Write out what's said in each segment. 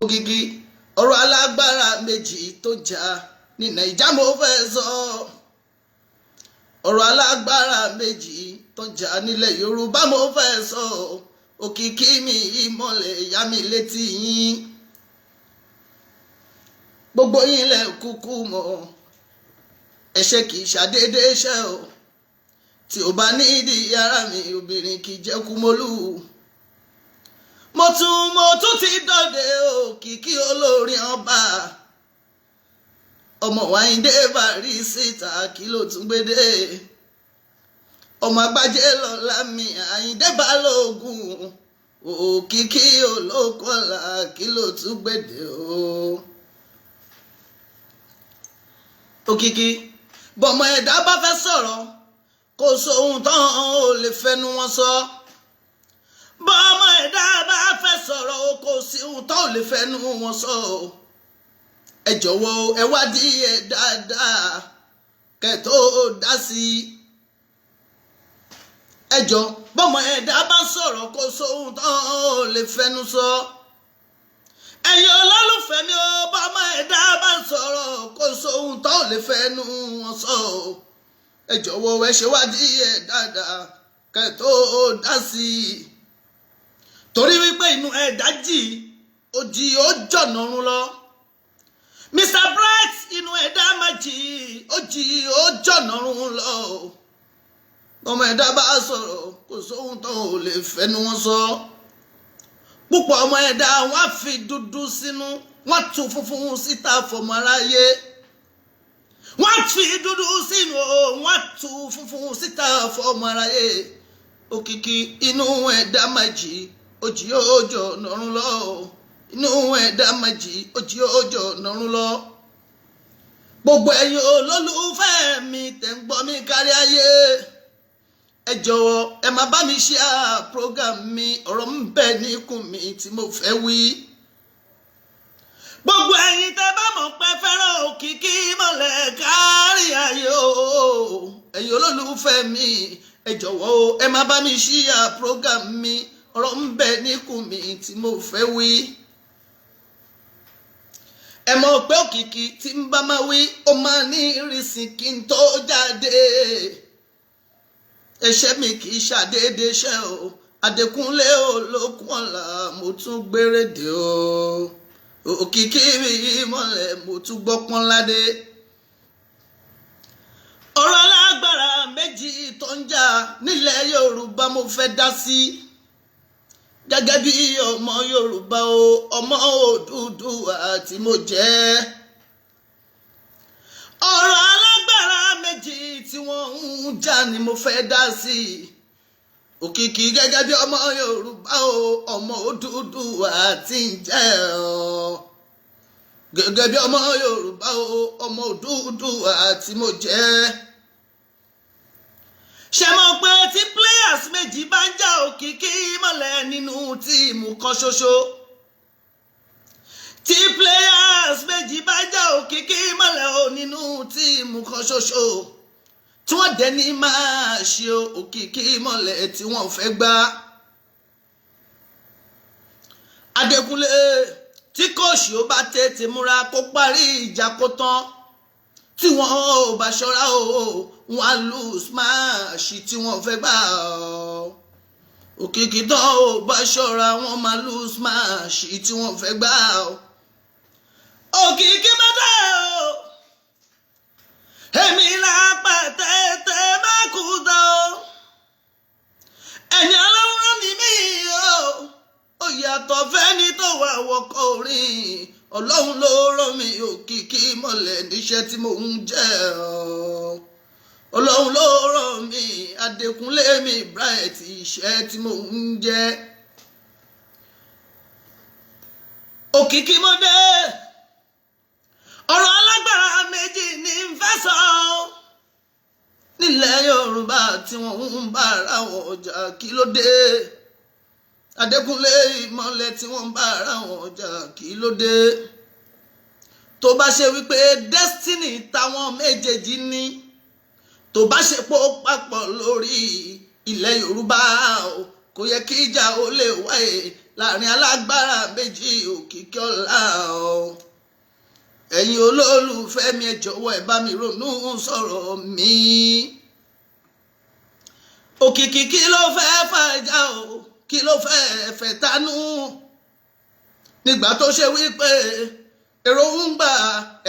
Ògìgì ọ̀rọ̀ alágbára méjì tó jà ní Naija mo fẹ́ sọ. Ọ̀rọ̀ alágbára méjì tó jà nílẹ̀ Yorùbá mo fẹ́ sọ. Òkìkí mi ìmọ̀lẹ̀ yá mi létí yín. Gbogbo yín lẹ kúkú mọ̀ ẹ̀ṣẹ̀ kì í ṣàdédé ṣẹ o. Tí ó bá nídìí ara mi obìnrin kì í jẹ́ kúmọ́lù. Mo tún ti dọ̀dẹ̀ Òkìkí olórin ọba. Ọmọ Àyìndé Barrister kí ló tún gbédè. Ọmọ Agbájé lọ́la mi Àyìndé Balógun. Òkìkí olókọ́lá kí ló tún gbédè o. Òkìkí bọ́mọ ẹ̀dá bá fẹ́ sọ̀rọ̀ kò sóhun tán ò lè fẹnu wọn sọ. Bọ́mọ ẹ̀dá bá fẹ́ sọ̀rọ̀ kò sí ohun tó lè fẹ́nu wọn sọ. Ẹ jọ̀wọ́ ẹ wádìí ẹ dáadáa kẹ́ tó dá sí i. Ẹ jọ̀ọ́ bọ́mọ ẹ̀dá bá sọ̀rọ̀ kò sí ohun tó lè fẹ́nu sọ. Ẹ̀yin olólùfẹ́ mi ó bọ́mọ ẹ̀dá bá sọ̀rọ̀ kò sí ohun tó lè fẹ́nu wọn sọ. Ẹ jọ̀wọ́ ẹ ṣe wádìí ẹ dáadáa kẹ́ tó dá sí i. Torí wípé inú ẹ̀dá jì ó jọ̀nà ọ̀run lọ. Mr. Bright inú ẹ̀dá máa jì ó jọ̀nà ọ̀run lọ. Ọmọ ẹ̀dá bá sọ̀rọ̀ kò sóhun tó lè fẹ́nu wọn sọ. Púpọ̀ ọmọ ẹ̀dá wọn á fi dúdú sínú wọn tú funfun síta fọmọ aráyé. Wọ́n fi dúdú sínú wọn tú funfun síta fọmọ aráyé. Òkìkí inú ẹ̀dá máa jì ó jọ̀nà ọ̀run lọ. Inú ẹ̀dá máa jì ó jọ̀nà ọ̀run lọ. Gbogbo ẹ̀yin olólùfẹ́ mi tẹ́ ń gbọ́ mi kárí ayé. Ẹ jọ̀wọ́ ẹ máa bá mi share program mi, ọ̀rọ̀ ń bẹ níkùn mi tí mo fẹ́ wí. Gbogbo ẹ̀yin tẹ́ bá mọ̀ pé fẹ́ràn Òkìkí ìmọ̀lẹ̀ kárí ayé o. Ẹ̀yin olólùfẹ́ mi ẹ jọ̀wọ́ ẹ máa bá mi share program mi, ọ̀rọ̀ ń bẹ níkùn mi tí mo fẹ́ wí. Ẹ mọ̀ pé Òkìkí tí ń bá máa wí ó máa ní ìrísí kí n tó jáde. Ẹ̀ṣẹ̀ mi kì í ṣàdédé ṣẹ o. Adékúnlé Olókun ọ̀la mo tún gbérédè o. Òkìkí mi ìmọ̀lẹ̀ mo tún gbọ́pọ́n ládé. Ọ̀rọ̀ lágbára méjì tó ń jà nílẹ̀ Yorùbá mo fẹ́ dá sí. Gẹ́gẹ́ bí ọmọ Yorùbá o, ọmọ Odùduwà tí mo jẹ́. Ọ̀rọ̀ alágbára méjì tí wọ́n ń jà ni mo fẹ́ dá sí. Òkìkí gẹ́gẹ́ bí ọmọ Yorùbá o, ọmọ Odùduwà tí ń jẹ́ o. Gẹ́gẹ́ bí ọmọ Yorùbá o, ọmọ Odùduwà tí mo jẹ́. Ṣé mọ̀ pé tí players méjì bá ń jà Òkìkí ìmọ̀lẹ̀ nínú tíìmù kan ṣoṣo. Tí players méjì bá ń jà Òkìkí ìmọ̀lẹ̀ o nínú tíìmù kan ṣoṣo. Tí wọ́n dẹ̀ ní máa ṣe Òkìkí ìmọ̀lẹ̀ tí wọ́n fẹ́ gbá. Adékúnlé tí kòṣì ó bá tètè múra kó parí ìjà kó tán. Tí wọ́n ò bá ṣọ́ra o wọ́n á lose match tí wọ́n fẹ́ gbà ọ́. Òkìkí tán ò bá ṣọ́ra wọ́n máa lose match tí wọ́n fẹ́ gbà ọ́. Òkìkí mẹ́ta o èmi lápá tẹ́tẹ́ má kú tán o. Ẹ̀yin Ọlọ́run mi o ó yàtọ̀ fẹ́ni tó wà wọkọ̀ orin. Ọlọ́run ló rán mi Òkìkí ìmọ̀lẹ̀ níṣẹ́ tí mò ń jẹ́ ọ́. Ọlọ́run ló rán mi Adékúnlé mi Bright iṣẹ́ tí mò ń jẹ́. Òkìkí mo dé. Ọ̀rọ̀ alágbára méjì ní ń fẹ́ sọ. Nílẹ̀ Yorùbá tí wọ́n ń bá ara wọn jà kí ló dé. Adékúnlé ìmọ̀lẹ̀ tí wọ́n ń bá ara wọn jà kí ló dé. Tó bá ṣe wípé destiny táwọn méjèèjì ní tó bá ṣe pọ̀ papọ̀ lórí ilẹ̀ Yorùbá o kò yẹ kí ìjà ó lè wáyé láàrin alágbára méjì òkìkí ọlá o. ẹ̀yin olólùfẹ́ mi ẹ jọ̀wọ́ ẹ bá mi ronú sọ̀rọ̀ mi. òkìkí kí ló fẹ́ fàjà o kí ló fẹ́ fẹ́ tanú nígbà tó ṣe wípé èròǹgbà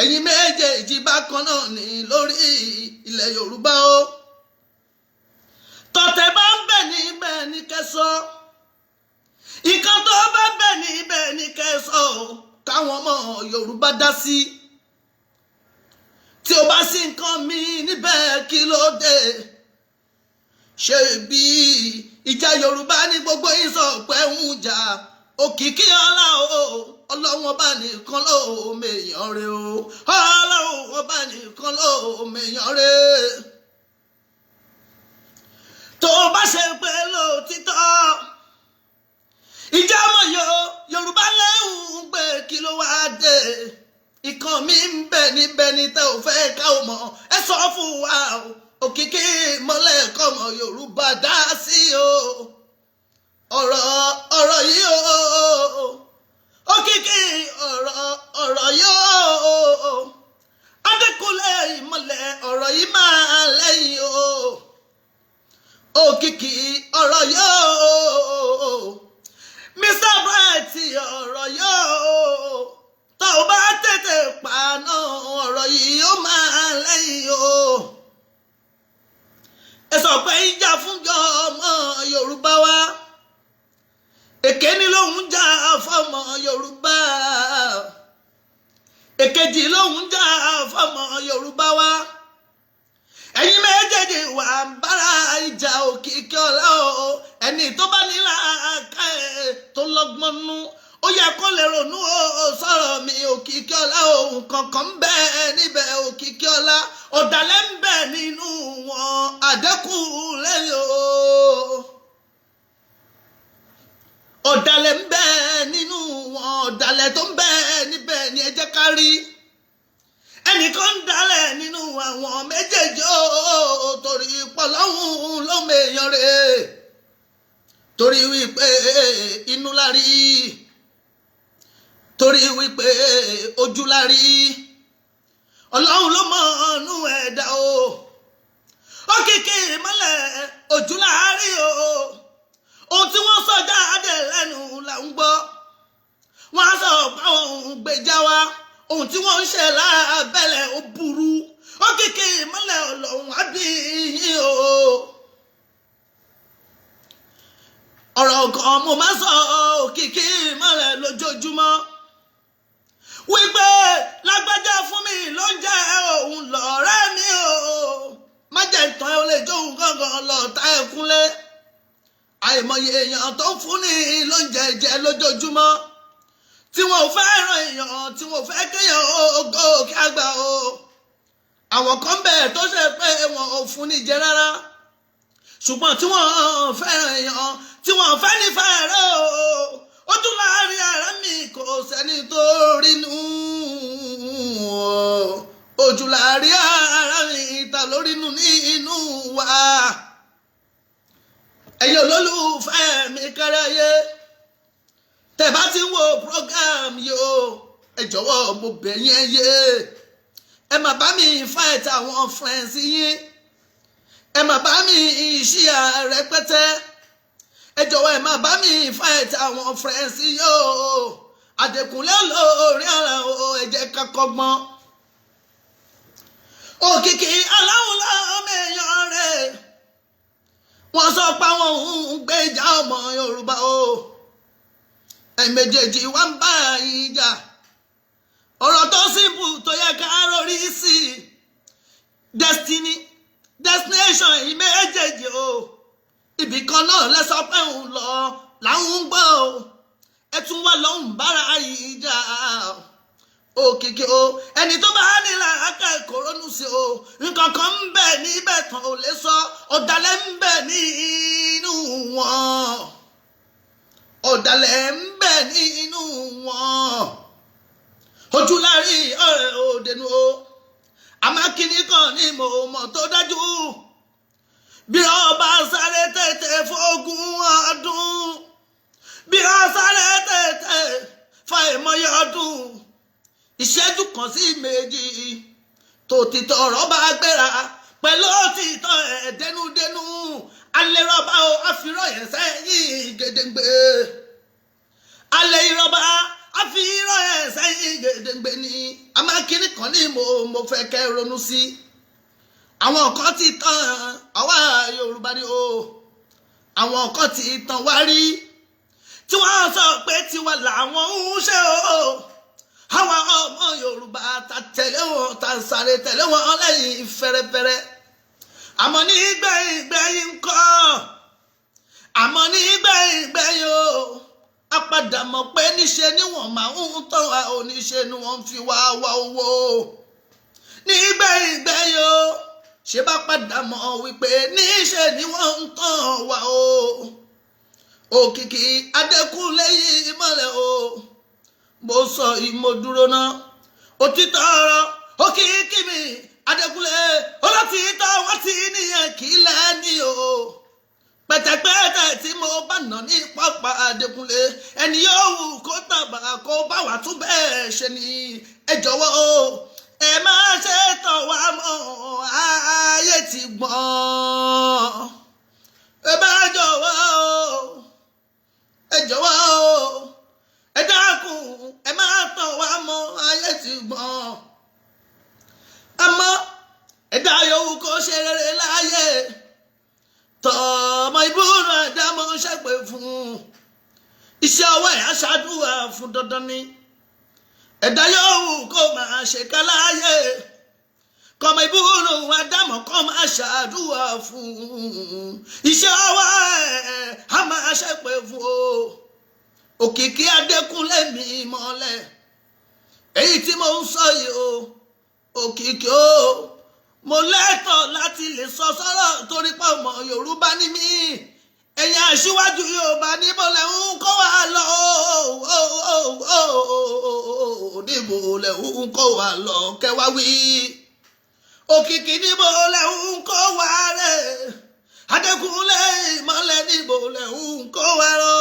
ẹ̀yin méjèèjì bákan náà ní lórí ilẹ̀ Yorùbá o. tọ̀tẹ̀ bá ń bẹ níbẹ̀ ní kẹsọ́ nǹkan tó bá bẹ níbẹ̀ ní kẹsọ́ káwọn ọmọ Yorùbá dá sí. tí o bá sí nǹkan mi níbẹ̀ kí ló dé ṣe bí ìjà Yorùbá ní gbogbo ìsọ̀pẹ́ ń jà òkìkí ọlá o ọlọ́run ọba nìkan ló mèèyàn rè o ọlọ́run ọba nìkan ló mèèyàn rè. tó o bá ṣe pé lóòtítọ́ ìjà ọmọ Yorùbá lẹ́hùn gbé kí ló wá dé ìkan mi ń bẹ níbẹ̀ ní tẹ́ ò fẹ́ ká o mọ̀ ẹ sọ fún wa o òkìkí mọ́lẹ̀ kọ́mọ Yorùbá dá sí o ọ̀rọ̀ yìí o òkìkí ọ̀rọ̀ yìí o Adékúnlé Ìmọ̀lẹ̀ ọ̀rọ̀ yìí máa lẹ́yìn o òkìkí ọ̀rọ̀ yìí o Mr. Bright ọ̀rọ̀ yìí o tó o bá tètè paná ọ̀rọ̀ yìí ó máa lẹ́yìn o. ẹ sọ pé ìjà fúnjọ ọmọ Yorùbá wa èké ní lòun jà fọmọ Yorùbá èkejì lòun jà fọmọ Yorùbá wa ẹ̀yin méjèèjì wà ń bára ìjà òkìkí ọlá o ẹni tó bá nílà ká ẹ tó lọ́gbọ́n nú ó yẹ kó lè ronú o sọ̀rọ̀ mi òkìkí ọlá ohun kankan ń bẹ níbẹ̀ òkìkí ọlá ọ̀dàlẹ̀ ń bẹ nínú wọn Adékúnlé o ọ̀dàlẹ̀ ń bẹ nínú wọn ọ̀dàlẹ̀ tó ń bẹ níbẹ̀ ni ẹ jẹ́ ká rí ẹnìkan ń dalẹ̀ nínú àwọn méjèèjì o torí pọ̀lọ́hún ló mèèyàn rè torí wípé inú la rí torí wípé ojú la rí Ọlọ́run ló mọ̀ ọ́nú ẹ̀dá o òkìkí Ìmọ̀lẹ̀ ojú la rí o ohun tí wọ́n sọ jáde lẹ́nu là ń gbọ́ wọ́n á sọ pé àwọn òun gbèjà wa ohun tí wọ́n ń ṣe lábẹ́lẹ̀ ó burú òkìkí Ìmọ̀lẹ̀ Ọlọ́run á bí yín o. ọ̀rọ̀ kan mo máa sọ òkìkí Ìmọ̀lẹ̀ lójoojúmọ́ wípé lágbájá fún mi ló ń jẹ́ òun lọ̀rẹ́ mi o má jẹ́ ìtàn ẹ ó lè jóun gángan lọ́ọ̀tá Ẹkúnlé àìmọye èèyàn tó ń fún ní lóúnjẹ jẹ lójoojúmọ́ tí wọn ò fẹ́ ràn èèyàn tí wọn ò fẹ́ kéèyàn ògo kí á gbà o àwọn kan bẹ̀ tó ṣe pé wọn ò fún ní jẹ rárá ṣùgbọ́n tí wọ́n fẹ́ràn èèyàn tí wọ́n fẹ́ nífẹ̀ẹ́ rẹ̀ ó tún láàrin ara mi kò sẹ́ni tó rínú ojú láàrin ara mi ta ló rínú nínú wa ẹ̀yin olólùfẹ́ mi káráyé tẹ́ bá ti ń wo program yìí o ẹ jọ̀wọ́ mo bẹ̀ yín yé ẹ má bá mi fight àwọn friends yín ẹ má bá mi share rẹpẹtẹ ẹ jọ̀wọ́ ẹ má bá mi fight àwọn friends yìí o Adékúnlé lórí ara o ẹ jẹ́ ká kọ́gbọ́n òkìkí aláwọ̀ lọ́mọ èèyàn rẹ̀ wọ́n sọ pé àwọn ń gbèjà ọmọ Yorùbá o ẹ̀ẹ̀mejèèjì wá ń bá ìjà ọ̀rọ̀ tó simple tó yẹ ká rórí sí destination yìí méjèèjì o ibì kan náà lẹ́sọ pé òun lọ làwọn ń gbọ́ o ẹ tún wá lọ ń bára ìjà òkìkí o ẹni tó bá nílà aka ìkòrónú sí o nǹkan kan ń bẹ níbẹ̀ tán ò lè sọ ọ̀dàlẹ̀ ń bẹ nínú wọn ọ̀dàlẹ̀ ń bẹ nínú wọn ojú láàrin ọ̀rẹ́ òdenu o àmọ́ kíní kan ní mo mọ̀ tó dájú bí ọba sáré tètè fógún ọdún bí ọ sáré tètè fa ìmọ̀ye ọdún ìṣẹ́jú kan sí méjì tó ti tọrọ bá gbéra pẹ̀lú òtítọ́ ẹ̀ dénúdénú alẹ́ rọ́bà ó àfihàn yẹn sẹ́yìn gèdèǹgbè alẹ́ ìrọ́bà àfihàn yẹn sẹ́yìn gèdèǹgbè ni àmọ́ kíní kan ní mo fẹ́ kẹ́ ronú sí àwọn kan ti tàn àwa Yorùbá ni o àwọn kan ti tàn wá rí tí wọ́n sọ pé tiwa làwọn ń ṣe o àwọn ọmọ Yorùbá ta tẹ̀lé wọn ta sáré tẹ̀lé wọn lẹ́yìn fẹ́rẹ́fẹ́rẹ́ àmọ́ ní gbẹ̀yìn ńkọ́ àmọ́ ní gbẹ̀yìn o a padà mọ̀ pé níṣe ni wọ́n máa ń tàn wá o níṣe ni wọ́n fi wá owó ní gbẹ̀yìn o ṣé bá padà mọ̀ wípé níṣe ni wọ́n ń tàn wá o Òkìkí Adékúnlé yìí mọ́lẹ̀ o mo sọ ìmọ̀dúró náà òtítọ́ ọ̀rọ̀ Òkìkí mi Adékúnlé olótìítọ́ wọ́n ti níyẹn kí lẹ́ni o pẹ̀tẹ̀pẹ̀tẹ̀ tí mo bá nà ní pápá Adékúnlé ẹni yóò wù kó tàbà kó bá wà tún bẹ́ẹ̀ ṣe ni ẹ jọ̀wọ́ o ẹ má ṣe tọ̀ wá mọ́ ayé ti gbọ́n ẹ bá jọ̀wọ́ o ẹ jọ̀wọ́ o ẹ dákun ẹ má tọ̀ wá mọ́ ayé ti gbọ́n àmọ́ ẹ̀dá yòówù kó ṣe rere láyé tọmọ ìbúrò àdámọ́ ṣẹ́pẹ̀ fún iṣẹ́ ọwọ́ ẹ̀ aṣáàdúrà fún dandan ni ẹ̀dá yòówù kó máa ṣe ká láyé kọmọ ìbúrò àdámọ́ kó máa ṣàdúrà fún iṣẹ́ ọwọ́ ẹ̀ á máa ṣẹ́pẹ̀ fún o Òkìkí Adékúnlé mi mọ́lẹ̀ èyí tí mo ń sọ yìí o Òkìkí o mo lẹ́tọ̀ọ́ láti lè sọ sọ́rọ̀ torí pé ọmọ Yorùbá ni mí ẹ̀yin aṣíwájú Yorùbá níbo lẹ̀ ń kó wa lọ níbo lẹ̀ ń kó wa lọ kẹwàá wí Òkìkí níbo lẹ̀ ń kó wa rẹ̀ Adékúnlé ìmọ́lẹ̀ níbo lẹ̀ ń kó wa lọ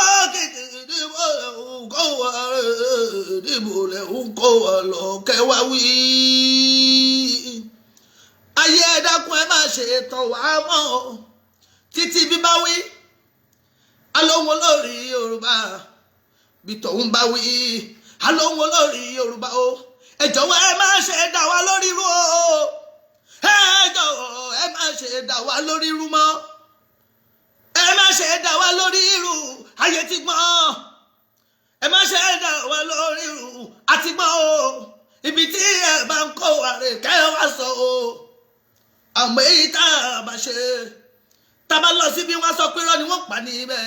Òkìkí níbo lẹ̀ ń kó wa rẹ̀ níbo lẹ̀ ń kó wa lọ kẹwàá wí ayé ẹ dákun ẹ má ṣe tàn wá mọ́ títí bí bá wí alóhùn olórí Yorùbá bí tòun bá wí alóhùn olórí Yorùbá o ẹ jọ̀wọ́ ẹ má ṣe dá wa lórí rú o ẹ jọ̀wọ́ ẹ má ṣe dá wa lórí rú mọ́ ẹ má ṣe dá wa lórí rú ayé ti gbọ́n ẹ má ṣe dá wa lórí rú àti gbọ́n o ibi tí ẹ bá ń kó wa rè kẹ́ wá sọ o àmọ́ èyí tá a bá ṣe tá a bá lọ síbi wọ́n sọ pé irọ́ ni wọ́n pa níbẹ̀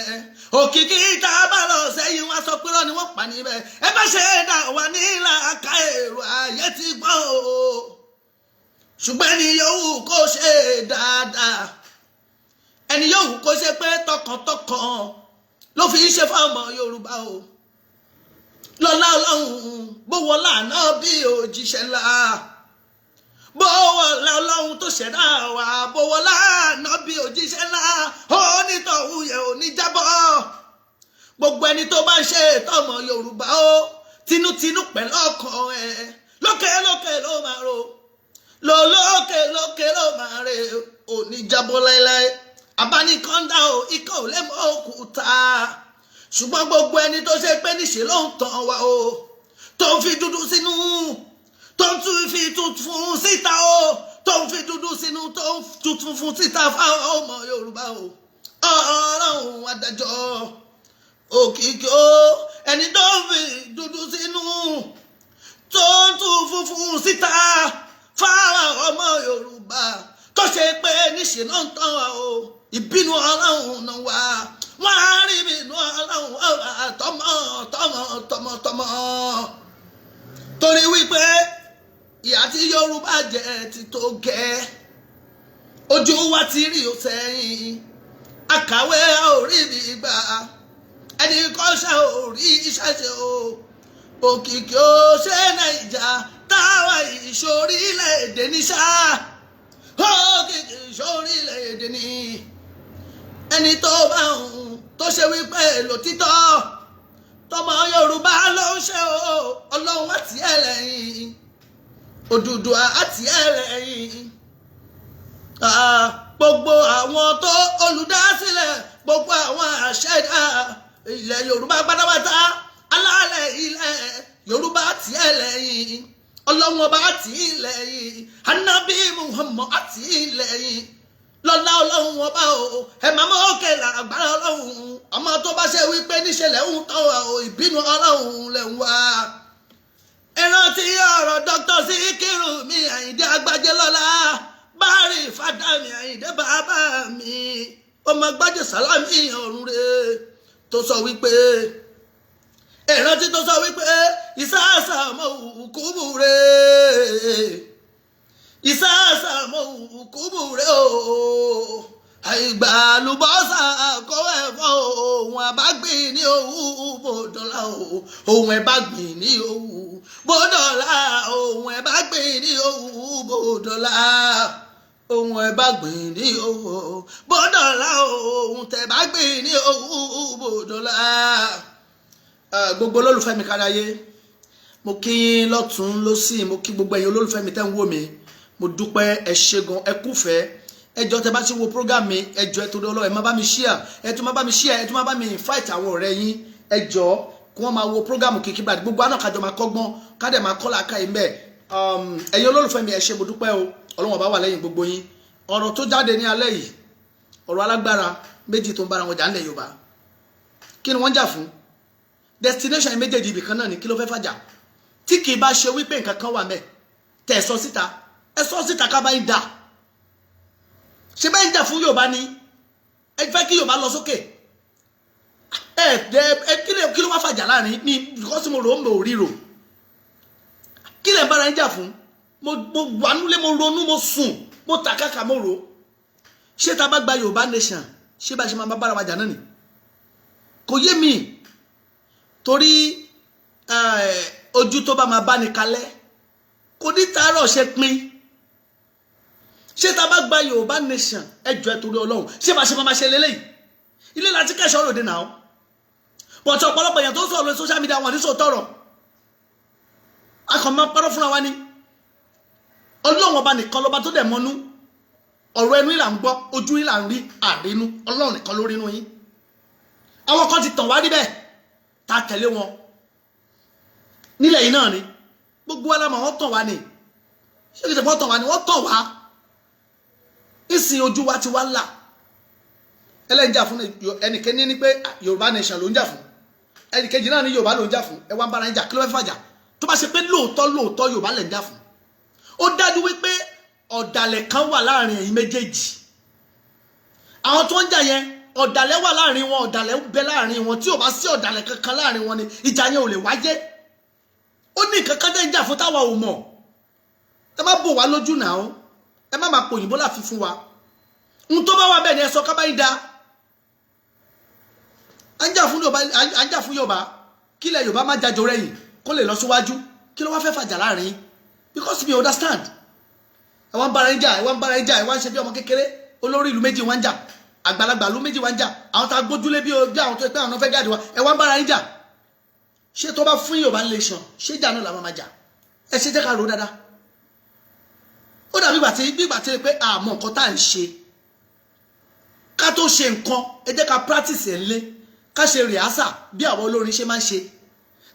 Òkìkí tá a bá lọ sẹ́yìn wọ́n sọ pé irọ́ ni wọ́n pa níbẹ̀ ẹ bá ṣe dá wa nílà ká èrò ayé ti gbọ́n o ṣùgbọ́n ẹni yòówù kó ṣe dáadáa ẹni yòówù kó ṣe pé tọkàntọkàn ló fi ṣe fáwọn Yorùbá o lọ́lá Ọlọ́run gbówó lànà bí òjíṣẹ́ ńlá bówó Ọlọ́run tó ṣẹ̀dá wa bówó lànà bí òjíṣẹ́ ńlá onítọ̀hún yẹ oníjábọ̀ gbogbo ẹni tó bá ń ṣe tọmọ Yorùbá o tinútinú pẹ̀lú ọkàn ẹ̀ lókè ló máa ro lókè ló máa rè oníjábọ̀ láéláé abánikọ́ńdà o ikọ̀ ò lè mọ òkúta ṣùgbọ́n gbogbo ẹni tó ṣe pé níṣe ló ń tàn wá o tó ń fi dúdú sínú tó ń tún fi tuntun síta o tó ń fi dúdú sínú tó ń tuntun fún síta fáwọn ọmọ Yorùbá o Ọlọ́run adájọ́ Òkìkí o ẹni tó ń fi dúdú sínú tó ń tún funfun síta fáwọn ọmọ Yorùbá tó ṣe pé níṣe ló ń tàn wá o ìbínú Ọlọ́run náà wá wọ́n á rí ìbínú Ọlọ́run tọmọ torí wípé ìyà tí Yorùbá jẹ ti tó gẹ́ ojú wa ti rí o sẹ́yìn àkàwé orí mi gbà ẹni kọ́ṣẹ́ orí iṣẹ́ ṣe o Òkìkí ó ṣe Nàìjà táwa ìṣorílẹ̀-èdè ní ṣá ó kìkì ìṣorílẹ̀-èdè ní ẹni tó bá ń tó ṣe wípé lòtítọ́ tọmọ Yorùbá ló ń ṣe o Ọlọ́run àti ẹlẹ́yìn Odùduwà àti ẹlẹ́yìn gbogbo àwọn tó olùdásílẹ̀ gbogbo àwọn àṣẹdá ilẹ̀ Yorùbá pátápátá alálẹ̀ ilẹ̀ Yorùbá àti ẹlẹ́yìn Ọlọ́run ọba àti ẹlẹ́yìn Ànábì Muhammad àti ẹlẹ́yìn lọ́lá Ọlọ́run ọba o ẹ máa mọ́ òkè làgbára Ọlọ́run ọmọ tó bá ṣe wípé níṣẹ̀lẹ̀ ń tọ́ wa o ìbínú Ọlọ́run lẹ̀ ń wá. ìrántí ọ̀rọ̀ Dr. Síkírù mi Àyìndé Agbájélọ́lá báàrí fàdámì Àyìndé bàbá mi ọmọ Agbájé Sálámì ọ̀run rẹ̀ tó sọ wípé ìrántí tó sọ wípé ìsáàsà mọ́ òkúbù rẹ̀ ìsáàsàmọ̀ òkúbù rẹ̀ o àìgbà àlùbọ́sà kọ́wọ́ ẹ̀fọ́ ohun àbágbìn ní owó bòdọ́là ohun ẹ̀bágbìn ní owó bòdọ́là ohun ẹ̀bágbìn ní owó bòdọ́là ohun ẹ̀bágbìn ní owó bòdọ́là ohun tẹ̀bágbìn ní owó bòdọ́là. Gbogbo olólùfẹ́ mi káráyé mo kí lọ́tún lósì mo kí gbogbo ẹ̀yin olólùfẹ́ mi tẹ́ ń wò mí mo dúpẹ́ ẹ ṣé gan ẹ kúfẹ́ ẹjọ́ tẹ bá ti wo program mi ẹjọ́ ẹ tó dọ́lọ́ ẹ má bá mi share ẹ tún má bá mi share ẹ tún má bá mi invite àwọn ọ̀rẹ́ yín ẹjọ́ kí wọ́n máa wo program Kiki Bride gbogbo àná kájọ máa kọ́gbọ́n kádẹ máa kọ́ làákà yín bẹ́ẹ̀ ẹ̀yin olólùfẹ́ mi ẹ ṣé mo dúpẹ́ o Ọlọ́run bá wà lẹ́yìn gbogbo yín. Ọ̀rọ̀ tó jáde ní alẹ́ yìí ọ̀rọ̀ alágbára méjì tó ń bára wọn jà ńlẹ̀ Yorùbá kí ni wọ́n jà fún destination méjèèjì ibì kan náà ni kí ló fẹ́ fàjà tí kì í bá ṣe wípé nǹkan kan wà mẹ́ tẹ̀ sọ síta ẹ sọ síta ká bá ń dà ṣe bá ń jà fún Yorùbá ni ẹ fẹ́ kí Yorùbá lọ sókè kí ló wá fàjà láàrin ní because mo rò ó mo ríro kí lè bára ń jà fún mo wà nílé mo ronú mo sùn mo tàkàkà mo rò ṣé tá a bá gba Yorùbá nation ṣé bá ṣe máa bára wa jà náà ni kò yé mi torí ojú tó bá máa bá ní kalẹ̀ kò ní tààrọ̀ ṣe pin ṣé tá a bá gba Yorùbá nation ẹjọ́ ẹ torí Ọlọ́run ṣé bá ṣe máa ṣe lélẹ́yìí ilé láti kẹ́sọ̀ ọ̀rọ̀ dé náà bọ̀tọ̀ ọ̀pọ̀lọpọ̀ èèyàn tó sọ̀rọ̀ lórí social media wọn ní sòtọ̀rọ̀ akọ̀ máa parọ́ fúnra wa ní Ọlọ́run ọba nìkan lọ́ba tó dẹ̀ mọ́nú ọ̀rọ̀ ẹnu ìlà ń gbọ́ ojú ìlà ń rí àrínú Ọlọ́run nìkan ló rínú yín àwọn kan ti tàn wá níbẹ̀ tá a tẹ̀lé wọn nílẹ̀ yìí náà ni gbogbo wa lámà wọ́n tàn wá ní ṣé kìí ṣe fọ́ tàn wá ní wọ́n tàn wá ìsìn ojú wa ti wá là ẹlẹ́njà fún ẹnìkẹ́ni ní pé Yorùbá nation ló ń jà fún ẹnìkejì náà ní Yorùbá ló ń jà fún ẹ wá ń bára ń jà kí ló fẹ́ fàjà tó bá ṣe pé lóòótọ́ Yorùbá lẹ̀ ń jà fún ó dájú wípé ọ̀dàlẹ̀ kan wà láàrin ẹ̀yin méjèèjì àwọn tó ń jà yẹn ọ̀dàlẹ̀ wà láàrin wọn ọ̀dàlẹ̀ ń bẹ láàrin wọn tí ò bá sí ọ̀dàlẹ̀ kankan láàrin wọn ni ìjà yẹn ò lè wáyé ó ní nǹkan kan tẹ́ ń jà fún táwa ò mọ̀ ẹ má bò wá lójú náà ẹ má máa pòyìnbó láfi fún wa ohun tó bá wà bẹ́ẹ̀ ni ẹ sọ ká bá yín da à ń jà fún Yorùbá kílẹ̀ Yorùbá má jájọ rẹ̀yìn kó lè lọ síwájú kí ló wá fẹ́ fàjà láàrin because we understand ẹ wá ń bára ń jà ẹ wá ń ṣe bí ọmọ kékeré olórí ìlú méjì wá ń jà àgbàlagbà ìlú méjì wá ń jà àwọn tá a gbójúlé bí àwọn tó pé àwọn fẹ́ jáde wá ẹ wá ń bára ń jà ṣé tó bá fún Yorùbá nation ṣé ìjà náà làwọn máa jà ẹ ṣe jẹ́ ká rò dáadáa ó dàbí ìgbà tí pé àmọ́ nǹkan tá à ń ṣe ká tó ṣe nǹkan ẹ jẹ́ ká practice ẹ̀ lé ká ṣe rìhásà bí àwọn olórin ṣe máa ń ṣe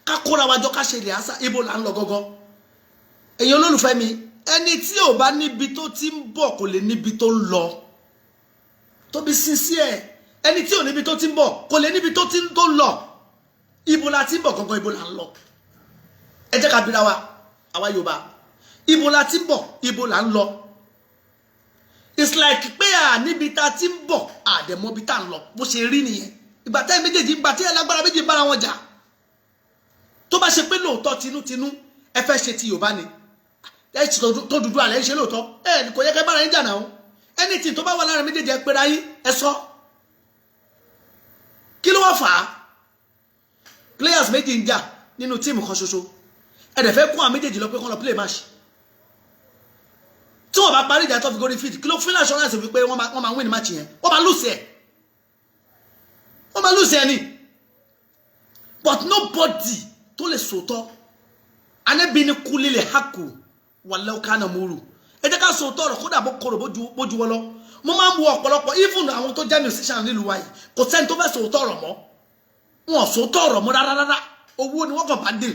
ká kóra wájọ ká ṣe rìhásà ibo là ń lọ gọ́gọ́ ẹ̀yin olólùfẹ́ mi ẹni tí ò bá níbi tó ti ń bọ̀ kò lè níbi tó ń lọ tó bí sincere ẹni tí ò níbi tó ti ń bọ̀ kò lè níbi tó ti ń lọ ibo la ti ń bọ̀ gọ́gọ́ ibo là ń lọ ẹ jẹ́ ká bira wa àwa Yorùbá ibo la ti ń bọ̀ ibo là ń lọ it's like pé níbi tá ti ń bọ̀ àdẹ̀mọ́ bí tá ń lọ bó ṣe rí nìyẹn ìgbà tẹ́ méjèèjì ìgbà tí ẹlágbára méjì bára wọn jà tó bá ṣe pé lóòótọ́ tinútinú ẹ fẹ́ ṣe ti Yorùbá ni ẹ ṣe tó dúdú àlẹ́ ṣe lóòótọ́ ẹ kò yẹ kẹ́ bára yín jà náà anything tó bá wà láàrin méjèèjì ẹ pera yín ẹ sọ kí ló wá fà á players méjì ń jà nínú tíìmù kan ṣoṣo ẹ dẹ̀ fẹ́ kún àwọn méjèèjì lọ pé kán lọ play match tí wọ́n bá parí ìjà tó fi gorí field kí ló fún assurance wípé wọ́n máa win match yẹn wọ́n máa lose ẹ̀ ni but nobody tó lè sòótọ́ anabi ni kuli le haku walau kana muru ẹ jẹ́ ká sòótọ́ ọ̀rọ̀ kódà bó korò bójú wọ́n lọ mo máa ń wo ọ̀pọ̀lọpọ̀ even àwọn tó jẹ́ musician nílùú wa yìí kò sẹ́ni tó fẹ́ sòótọ́ ọ̀rọ̀ mọ́ wọn sòótọ́ ọ̀rọ̀ mọ́ rárá owó ni wọ́n kàn bá dé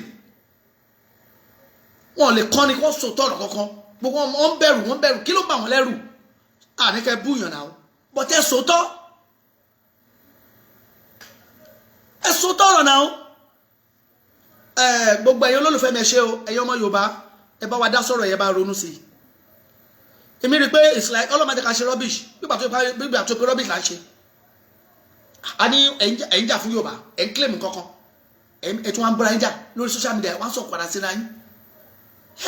wọn lè kọ́ ni kó sòótọ́ ọ̀rọ̀ kankan gbogbo wọn bẹ̀rù kí ló bà wọ́n lẹ́rù àníkẹ́ búyàn náà but ẹ sòótọ́ ọ̀rọ̀ náà gbogbo ẹ̀yin olólùfẹ́ mi ẹ ṣé o ẹ̀yin ọmọ Yorùbá ẹ bá wa dá sọ̀rọ̀ ẹ bá ronú sí èmi rí pé it's like ọlọ́mọdé ká ṣe rubbish gbígbà tó pé rubbish là ń ṣe a ní ẹ̀yin jà fún Yorùbá ẹ̀ ń claim kankan ẹ̀ tún wá ń bọ́ra ẹ̀yin jà lórí social media wọ́n sọ padà síra yín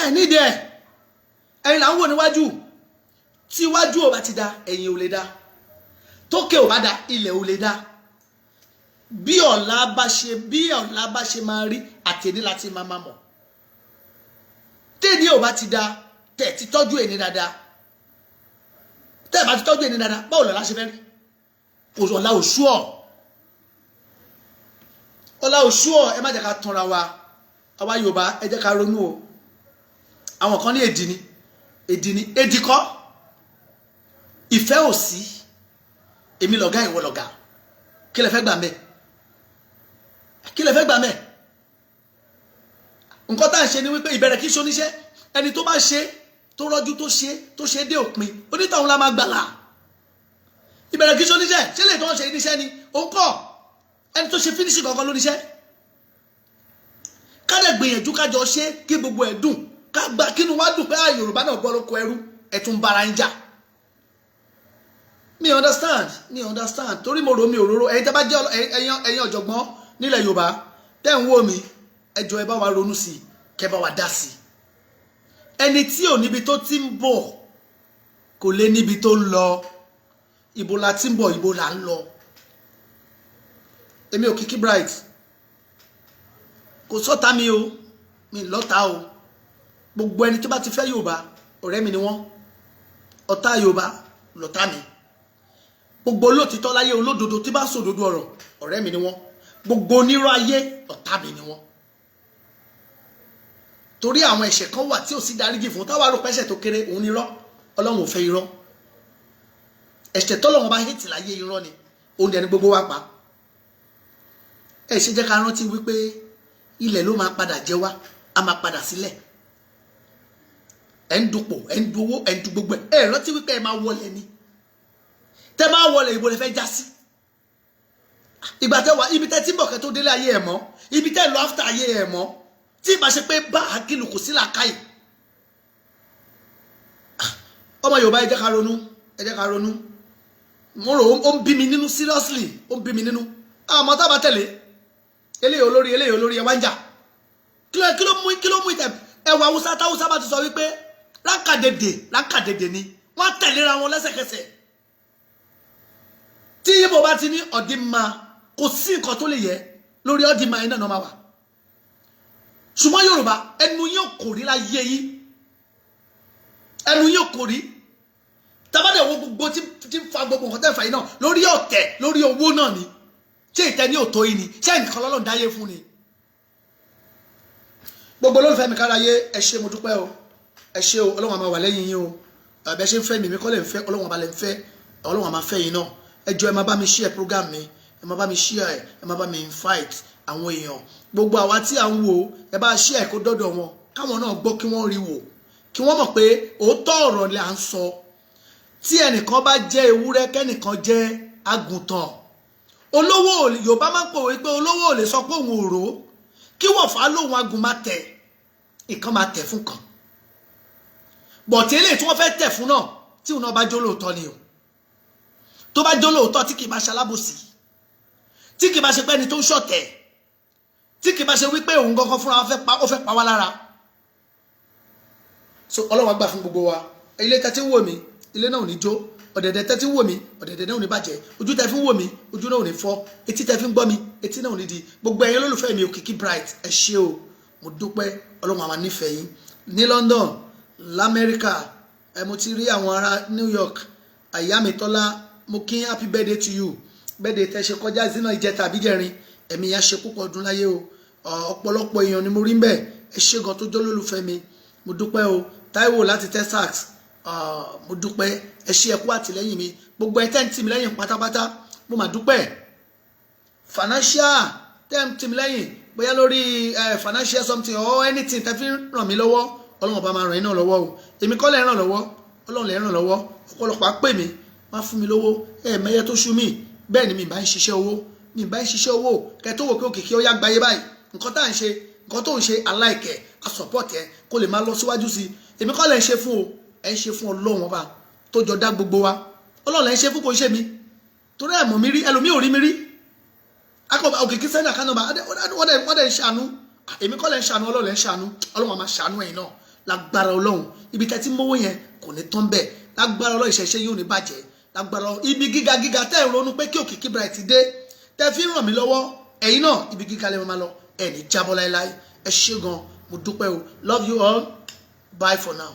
ẹ̀ nídìí ẹ̀yin là ń wò níwájú tí iwájú ò bá ti da ẹ̀yìn ò lè da tókè ò bá da ilẹ̀ ò lè da bí ọ̀la bá ṣe máa rí àtẹ̀ní láti máa mọ̀ tẹ́ni ò bá ti da tẹ̀ ti tọ́jú ẹni dáadáa tẹ́ bá ti tọ́jú ẹni dáadáa báwo lọ́la ṣe fẹ́ rí ọ̀la òṣùọ̀ ẹ má jẹ́ ká tanra wa àwa Yorùbá ẹ jẹ́ ká ronú o àwọn kan ní èdì kọ́ ìfẹ́ ò sí èmi lọ̀gá ìwọ lọ̀gá kí lẹ fẹ́ gbà mẹ́ nǹkan tá à ń ṣe ni wípé ìbẹ̀rẹ̀ kí ṣoníṣẹ́ ẹni tó bá ṣe tó rọ́jú tó ṣe dé òpin onítọ̀hún la máa gbàlà ìbẹ̀rẹ̀ kí ṣoníṣẹ́ ṣé lè tó ń ṣe níṣẹ́ ni òun kọ́ ẹni tó ṣe fínísì kankan lóníṣẹ́ ká dẹ̀ gbìyànjú kájọ ṣe kí gbogbo ẹ̀ dùn ká gba kínú wá dùn pé Yorùbá náà gbọ́ lóko ẹrú ẹ̀ tún bára ń jà mi understand torí mo rò mi òróró ẹ̀yin tẹ́ bá jẹ́ ẹ̀yin ọ̀jọ̀gbọ́n nílẹ̀ Yorùbá tẹ́ ń wò mí ẹ jọ̀ọ́ ẹ bá wa ronú sí kẹ́ bá wa dá sí ẹni tí ò níbi tó ti ń bọ̀ kò lè níbi tó ń lọ ibo la ti ń bọ̀ ibo la ń lọ èmi ò Kiki Bright kò sọ́ta mi o mi lọ́ta o gbogbo ẹni tó bá ti fẹ́ Yorùbá ọ̀rẹ́ mi ni wọ́n ọ̀tá Yorùbá lọ́tá mi gbogbo olóòtítọ́ láyé olódodo tí bá sòdodo ọ̀rọ̀ ọ̀rẹ́ mi ni wọ́n gbogbo onírọ́ ayé ọ̀tá mi ni wọ́n torí àwọn ẹ̀ṣẹ̀ kan wà tí ò sí dáríjì fún táwa rò pẹ́ṣẹ̀ tó kéré òun nírọ́ Ọlọ́run ò fẹ́ irọ́ ẹ̀ṣẹ̀ tọ́lọ́run bá hẹ́tì láyé irọ́ ni òun dẹ̀ ni gbogbo wa pa ẹ̀ ṣe jẹ́ ká rántí wípé ilẹ̀ ló máa padà jẹ wá a máa padà sílẹ̀ ẹ̀ ń dupò ẹ̀ ń duwó ẹ̀ ń du gbogbo ẹ̀ rántí wípé ẹ̀ máa wọlé ni tẹ́ máa wọlé ìbò lè fẹ́ já sí ìgbà tẹ́ wà ibi tẹ́ tí bọ̀ kẹ́ tó délé ayé ẹ̀ mọ́ ibi tẹ́ lọ after ayé ẹ̀ mọ́ tí ìbá ṣe pé bá àkìlù kò sí làákàyè ọmọ Yorùbá ẹ jẹ́ ká ronú mo rò ó ń bí mi nínú seriously ó ń bí mi nínú àmọ́ tá a bá tẹ̀lé eléyìí olórí ẹ wá ń jà kí ló mú ìtẹ̀ ẹwà Haúsá táwùsá bá ti sọ wípé rákàdédé ni wọ́n tẹ̀léra wọn lẹ́sẹ̀kẹsẹ̀ tí Ìgbò bá ti ní ọ̀dìmá kò sí nǹkan tó lè yẹ lórí ọ̀dìmá iná náà máa wà ṣùgbọ́n Yorùbá ẹnu yóò kò rí láyé yìí ẹnu yóò kò rí tabadẹ̀ wo gbogbo tí ń fa gbogbo nǹkan tẹ́ fà yìí náà lórí ọ̀tẹ̀ lórí owó náà ni ṣé ìtẹ́ ní òtó yìí ni ṣé ẹnìkan lọ́lọ́run dáyé fún ni gbogbo olólùfẹ́ mi kára yé ẹ ṣé mo dúpẹ́ o ẹ ṣé o Ọlọ́run máa wà lẹ́yìn yín o àbẹ́ ṣe ń fẹ́ mi kọ́ lè ń fẹ́ Ọlọ́run àbálẹ̀ ń fẹ́ Ọlọ́run máa fẹ́ yín náà ẹ jọ̀ọ́ ẹ máa bá mi share program mi ẹ máa bá mi share ẹ máa bá mi invite àwọn èèyàn gbogbo àwa tí à ń wò ẹ bá share kó dọ́dọ̀ wọn káwọn náà gbọ́ kí wọ́n rí wò kí wọ́n mọ̀ pé òótọ́ ọ̀rọ̀ là ń sọ tí ẹnìkan bá jẹ́ ewúrẹ́ kẹ́nìkan jẹ́ àgùntàn olówó Yorùbá máa ń pòwe pé olówó ò lè sọ pé òun ò rò kí wọ́n fà á lóhun agùn máa tẹ̀ ìkan máa tẹ̀ fún kan bọ̀tí eléyìí tí wọ́n fẹ́ tẹ̀ fún náà tí òun náà bá jó lóòótọ́ ni o tó bá jó lóòótọ́ tí kì í bá ṣe alábòsí tí kì í bá ṣe pẹ́ni tó ń ṣọ̀tẹ̀ tí kì í bá ṣe wípé òun gangan fúnra ó fẹ́ pa wá lára so Ọlọ́run á gbà fún gbogbo wa ilé tẹ́tí ń wò mí ilé náà ò ní jó ọ̀dẹ̀dẹ̀ tẹ́tí ń wò mí ọ̀dẹ̀dẹ̀ náà ò ní bàjẹ́ ojú tẹ́ fi ń wò mí ojú náà ò ní fọ́ etí tẹ́ fi ń gbọ́ mi etí náà ò ní di gbogbo ẹ̀yin olólùfẹ́ mi Kiki Bright ẹ ṣé o mo dúpẹ́ ọlọ́run àmà nífẹ̀ẹ́ yín ní London l'Amẹ́ríkà mo ti rí àwọn ará New York Àyámitọ́lá mo kí happy birthday to you birthday tẹ́ ṣe kọjá zina ìjẹta àbíjẹrin ẹ̀mí ya ṣe púpọ̀ ọdún láyé o ọ̀pọ̀lọpọ̀ èèyàn ni mo rí ń bẹ̀ ẹ ṣé gan tó jọ́ lólùfẹ́ mi mo dúpẹ́ o Táíwò láti Texas mo dúpẹ́ ẹ ṣé ẹ kú àtìlẹ́yìn mi gbogbo ẹ tẹ́ ń tì mí lẹ́yìn pátápátá mo mà dúpẹ́ financial tẹ́ ń tì mí lẹ́yìn bóyá lórí financial something or anything tẹ́ fi ràn mí lọ́wọ́ ọlọ́run ọba máa ràn yín náà lọ́wọ́ o èmi kọ́ lẹ̀ ràn lọ́wọ́ ọlọ́run lẹ̀ ràn lọ́wọ́ ọ̀pọ̀lọpọ̀ á pè mí má fún mi lówó mẹ́yẹ tó ṣú mi bẹ́ẹ̀ ni mi bá ń ṣiṣẹ́ owó kẹ́ tó wò pé òkìkí ó yá gbayé báyìí nǹkan tá à ń ṣe nǹkan tó ń ṣe aláìkẹ́ a support ẹ kó lè máa lọ síwájú sí èmi kọ́ lẹ̀ ń ṣe fún o ẹ ń ṣe fún ọlọ́run ọba tó jọ dá gbogbo wa ọlọ́run lẹ̀ ń ṣe fún kò ń ṣe mi torí ẹ̀mọ̀ mi rí ẹlòmíì ò rí mi rí akọ̀bà òkìkí sẹ́ni àkànnàbà wọ́n dẹ̀ ń ṣàánú èmi kọ́ lẹ̀ ń ṣàánú ọlọ́run lẹ̀ ń ṣàánú ọlọ́run máa ṣàánú ẹ̀yin náà lágbára ọlọ́run ibi tẹ́ tí mówó yẹn kò ní tán bẹ́ẹ̀ lágbára ọlọ́run ìṣẹ̀ṣe yóò ní bàjẹ́ lágbára ibi gíga tẹ́ ẹ̀ ronú pé kí Òkìkí Bright dé tẹ́ fi ń ràn mí lọ́wọ́ ẹ̀yin náà ibi gíga lẹ́wọ̀n máa lọ ẹ̀ ní jábọ́ láéláé ẹ ṣé gan mo dúpẹ́ o love you all bye for now.